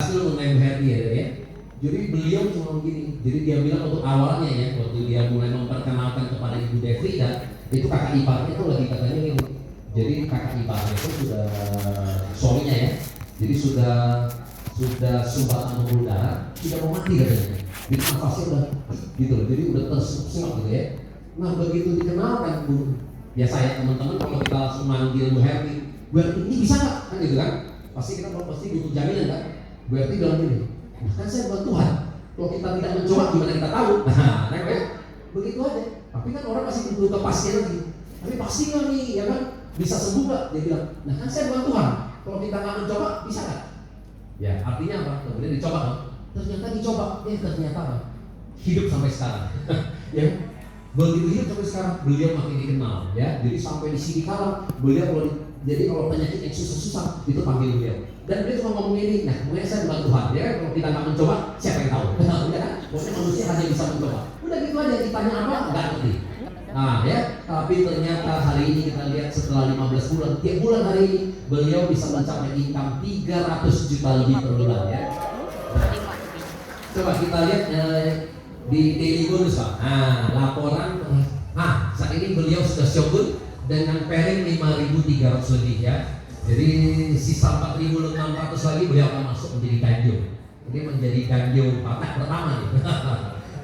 bahas dulu mengenai Bu Herdi ya. Jadi beliau cuma begini. Jadi dia bilang untuk awalnya ya, waktu dia mulai memperkenalkan kepada Ibu Devrida, itu kakak iparnya itu lagi katanya ini. Jadi kakak iparnya itu sudah suaminya ya. Jadi sudah sumbatan pembuluh darah, sudah mau mati katanya. Jadi nafasnya udah gitu loh. Jadi udah tersengat gitu ya. Nah begitu dikenalkan Bu, biasa ya teman-teman kalau kita langsung manggil Bu Herdi, Bu Herdi ini bisa nggak? Kan gitu kan? Pasti kita pasti butuh jaminan kan? Bu Herdi bilang gini, kan saya buat Tuhan. Kalau kita tidak mencoba gimana kita tahu? Nah, ya, begitu aja. Tapi kan orang masih butuh kepastian lagi. Tapi pasti nggak nih, ya kan? Bisa sembuh nggak? Dia bilang, nah kan saya buat Tuhan. Kalau kita nggak mencoba, bisa nggak? Ya, artinya apa? Kemudian dicoba kan? Ternyata dicoba, ternyata apa? Hidup sampai sekarang. Ya, begitu hidup sampai sekarang, beliau makin dikenal. Ya, jadi sampai di sini kalau beliau kalau penyakit yang susah-susah itu panggil beliau. Dan dia cuma ngomong ini, nah mungkin saya bukan Tuhan, ya kan? Kalau kita nggak mencoba, siapa yang tahu? Udah kan? Maksudnya manusia hanya bisa mencoba. Udah gitu aja, ditanya apa? Nggak ngerti. Nah ya, tapi ternyata hari ini kita lihat setelah 15 bulan, tiap bulan hari ini beliau bisa mencapai income 300 juta lebih per bulan ya. Coba kita lihat di Daily Bonus Pak. Nah, laporan, saat ini beliau sudah shogun dengan pairing 5.300 lebih ya. Jadi sisa 4.600 lagi beliau akan masuk menjadi ganjo. Ini menjadi ganjo patak pertama nih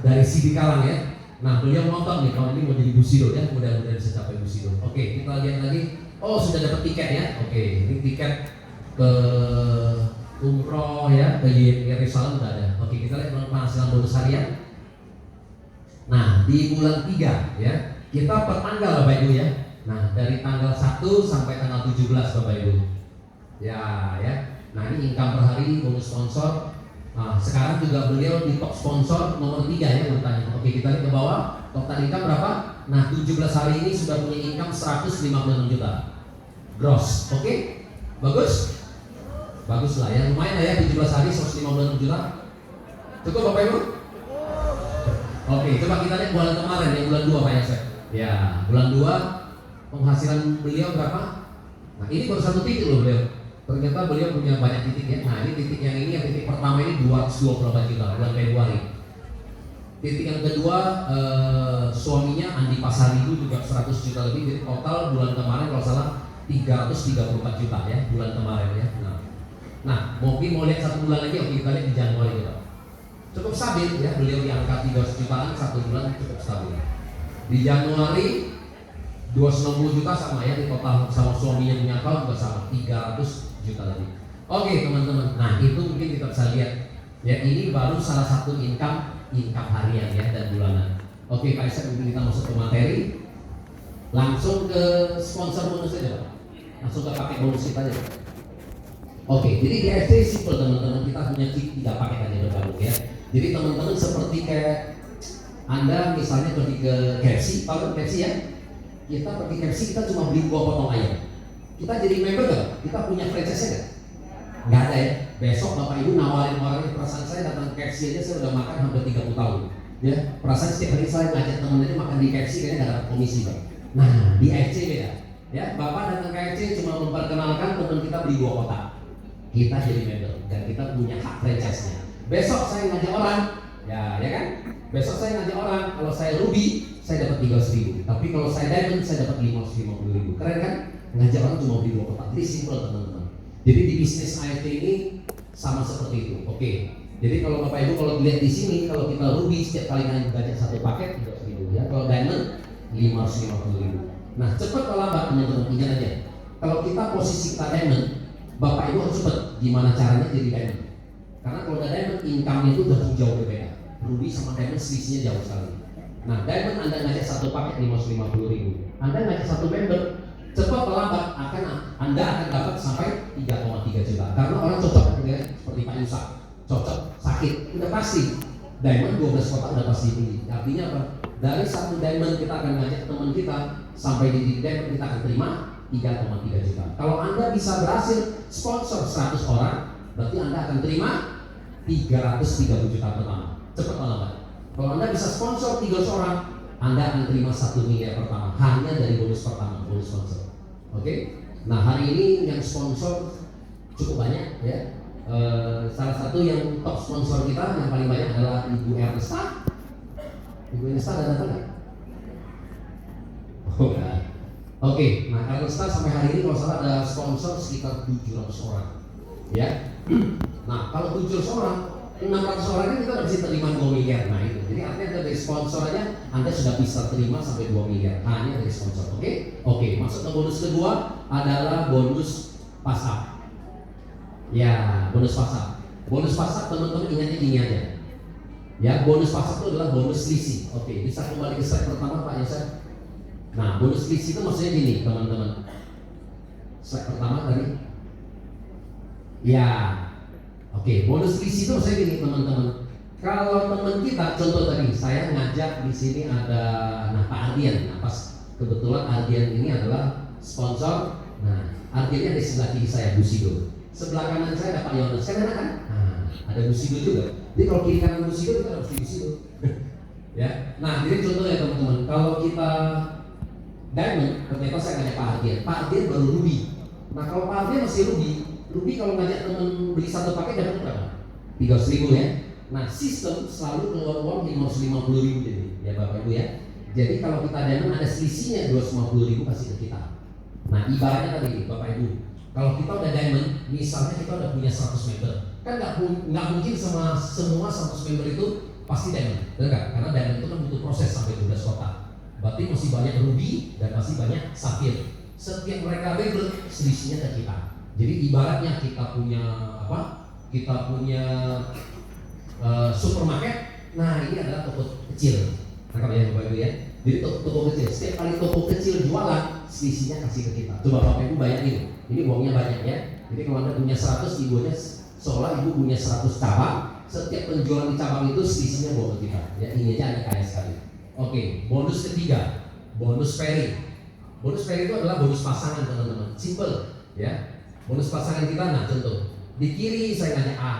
dari CD Kalang ya. Nah beliau nonton nih, kalau ini mau jadi Busido ya, mudah-mudahan bisa capai Busido. Oke, kita lihat lagi. Oh sudah dapat tiket ya. Oke, ini tiket ke umroh ya, ke Yerusalem sudah ada. Oke, kita lihat penghasilan bonus harian. Nah di bulan 3 ya, kita per tanggal Bapak Ibu ya. Nah dari tanggal 1 sampai tanggal 17 Bapak Ibu. Ya. Nah ini income per hari, bonus sponsor. Nah, sekarang juga beliau di top sponsor nomor 3 ya urutannya. Oke, kita lihat ke bawah. Total income berapa? Nah 17 hari ini sudah punya income 156 juta gross. Oke, bagus? Bagus lah ya, lumayan lah ya 17 hari 156 juta. Cukup Bapak Ibu? Oke, coba kita lihat bulan kemarin ya, bulan 2 Pak Yosef. Ya, bulan 2 penghasilan beliau berapa? Nah ini baru satu titik loh beliau. Ternyata beliau punya banyak titik ya. Nah ini titik yang titik pertama ini 228 juta bulan Februari. Titik yang kedua suaminya Andi Pasaribu juga 100 juta lebih. Jadi total bulan kemarin kalau salah 334 juta ya bulan kemarin ya. Nah mungkin mau lihat satu bulan lagi, oke kita lihat di Januari ya. Cukup stabil ya, beliau di angka 300 jutaan satu bulan cukup stabil. Di Januari 290 juta sama ya, di total sama suaminya punya account juga sama 300 juta lebih. Oke teman-teman, nah itu mungkin kita bisa lihat ya, ini baru salah satu income harian ya dan bulanan. Oke Pak Isaac, mungkin kita masuk ke materi, langsung ke sponsor bonus aja Pak. Langsung ke paket bonus kita aja Pak. Oke, jadi di FC simple teman-teman, kita punya 3 paket aja bergabung ya. Jadi teman-teman seperti kayak Anda misalnya pergi ke KFC, tahu KFC ya? Kita pergi KFC, kita cuma beli 2 potong ayam. Kita jadi member gak? Kita punya franchise-nya gak? Nggak ada ya. Besok Bapak Ibu nawarin orang, perasaan saya datang ke KFC aja saya udah makan hampir 30 tahun. Ya, perasaan setiap hari saya ngajak temen-temen makan di KFC kayaknya nggak dapat komisi Pak. Nah, di FC beda. Ya, Bapak datang ke KFC cuma memperkenalkan teman kita beli 2 kotak. Kita jadi member dan kita punya hak franchise-nya. Besok saya ngajak orang, ya kan? Besok saya ngajak orang, kalau saya ruby saya dapat 300.000. Tapi kalau saya diamond saya dapat 550.000. Keren kan? Ngajak orang cuma beli 2 kotak. Jadi simple teman-teman. Jadi di bisnis IoT ini sama seperti itu. Oke. Jadi kalau Bapak Ibu kalau lihat di sini, kalau kita ruby setiap kali ngajak 1 paket 300.000 ya. Kalau diamond 550.000. Nah, cepat atau lambat teman-teman, ingat aja. Kalau kita posisi kita diamond, Bapak Ibu harus cepat gimana caranya jadi diamond. Karena kalau udah diamond, income-nya itu udah jauh berbeda. Ruby sama diamond selisihnya jauh sekali. Nah, diamond Anda ngajak 1 paket 550.000. Anda ngajak 1 member, cepat atau lambat Anda akan dapat sampai 3,3 juta. Karena orang cocok ya, seperti Pak Yusak, cocok, sakit, udah pasti. Diamond 12 kotak udah pasti beli. Artinya apa? Dari 1 diamond kita akan ngajak teman kita sampai di diamond kita akan terima 3,3 juta. Kalau Anda bisa berhasil sponsor 100 orang, berarti Anda akan terima 330 juta pertama. Cepat atau lambat? Kalau Anda bisa sponsor 300 orang, Anda akan terima 1 miliar pertama hanya dari bonus pertama, bonus sponsor. Oke? Nah hari ini yang sponsor cukup banyak ya. Salah satu yang top sponsor kita yang paling banyak adalah Ibu Ernesta. Ibu Ernesta ada datang nggak? Oh ya. Oke, nah Ernesta sampai hari ini kalau salah ada sponsor sekitar 700 orang. Ya. Nah kalau 700 orang, 600 orang kan kita udah bisa terima 2 miliar. Nah itu, jadi artinya dari sponsor aja Anda sudah bisa terima sampai 2 miliar hanya dari sponsor. Oke, masuk ke bonus kedua adalah bonus pasar. Ya, bonus pasar. Bonus pasar teman-teman ingatnya gini aja. Ya, bonus pasar itu adalah bonus selisih. Oke, bisa kembali ke slide pertama Pak Yasa. Nah, bonus selisih itu maksudnya gini teman-teman. Slide pertama tadi. Ya, oke, bonus selisih itu maksudnya gini teman-teman. Kalau teman kita, contoh tadi, saya ngajak di sini ada, nah Pak Ardian. Nah, pas kebetulan Ardian ini adalah sponsor. Nah, Ardiannya di sebelah kiri saya, Bu Sido. Sebelah kanan saya ada Pak Yones, kan enak kan? Nah, ada Bu Sido juga. Jadi kalau kiri kanan Bu Sido, kita harus di Bu Sido. Ya, nah jadi contohnya teman-teman, kalau kita diamond, ternyata saya ngajak Pak Ardian. Pak Ardian baru ruby. Nah kalau Pak Ardian masih ruby kalau ngajak teman beli satu paket dapat berapa? 300.000 ya. Nah sistem selalu keluar uang 550.000 jadi, ya Bapak Ibu ya. Jadi kalau kita diamond ada selisihnya 250.000 kasih ke kita. Nah ibaratnya tadi Bapak Ibu, kalau kita udah diamond, misalnya kita udah punya 100 member, kan nggak mungkin semua 100 member itu pasti diamond, benar nggak? Karena diamond itu kan butuh proses sampai 12 kotak. Berarti masih banyak ruby dan masih banyak safir. Setiap mereka member, selisihnya ke kita. Jadi ibaratnya kita punya apa? Kita punya supermarket. Nah ini adalah toko kecil. Tangkap ya Bapak Ibu ya. Jadi toko kecil. Setiap kali toko kecil jualan, selisihnya kasih ke kita. Coba Bapak Ibu bayangin. Ini uangnya banyak ya. Jadi kalau Anda punya 100, ibunya seolah ibu punya 100 cabang. Setiap penjualan di cabang itu selisihnya bawa ke kita. Ya ini aja Anda kaya sekali. Oke, bonus ketiga, bonus pairing. Bonus pairing itu adalah bonus pasangan teman-teman. Simple ya. Bonus pasangan kita, nah contoh di kiri saya ngajak A,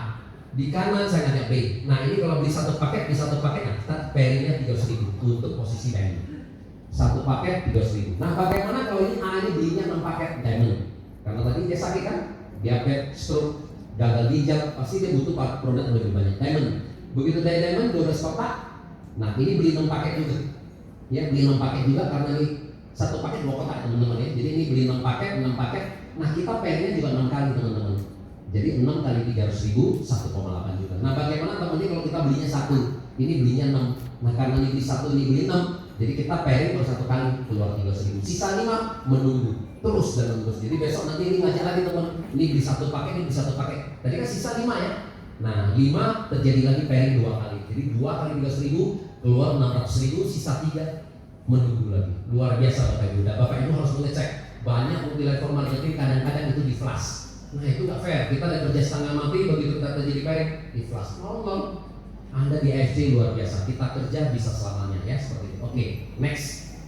di kanan saya ngajak B. Nah ini kalau beli satu paket, di satu paket, nah kita pairingnya 300.000 untuk posisi diamond. Satu paket 300.000. Nah bagaimana kalau ini A ini belinya 6 paket diamond? Karena tadi dia sakit kan, diabetes, stroke, gagal ginjal, pasti dia butuh produk yang lebih banyak diamond. Begitu dari diamond 12 kotak, nah ini beli 6 paket juga. Ya beli 6 paket juga karena ini satu paket 2 kotak teman-teman ya. Jadi ini beli 6 paket. Nah kita pairingnya juga 6 kali teman-teman. Jadi 6 kali 300.000 1,8 juta. Nah bagaimana teman-teman kalau kita belinya satu, ini belinya 6. Nah karena ini beli satu, ini beli 6, jadi kita pairing baru satu kali keluar 300.000. Sisa 5 menunggu terus dan terus. Jadi besok nanti ini ngajak lagi teman. Ini beli satu paket, ini beli satu paket. Tadi kan sisa 5 ya. Nah 5 terjadi lagi pairing 2 kali. Jadi 2 kali 300.000 keluar 600.000, sisa 3 menunggu lagi. Luar biasa Bapak Ibu. Dan Bapak Ibu harus mengecek. Banyak multi-level marketing kadang-kadang itu di flash. Nah itu gak fair. Kita ada kerja setengah mati, begitu kita terjadi pairing di flash. Nol. Anda di AFC luar biasa. Kita kerja bisa selamanya ya seperti itu. Oke, next.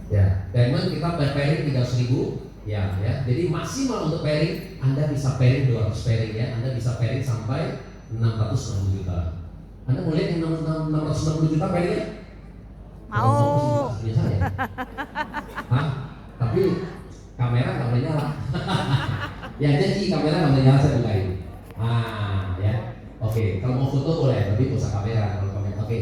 Ya, diamond kita pairing 300.000 ya. Jadi maksimal untuk pairing Anda bisa pairing 200 pairing ya. Anda bisa pairing sampai 660 juta. Anda mau lihat yang 660 juta pairingnya? Mau. Biasa ya. Hah? Tapi kamera nggak boleh nyala. Ya janji kamera nggak boleh nyala saya bukain. Ya. Oke, kalau mau foto boleh, tapi nggak usah kamera kalau kamera. Oke.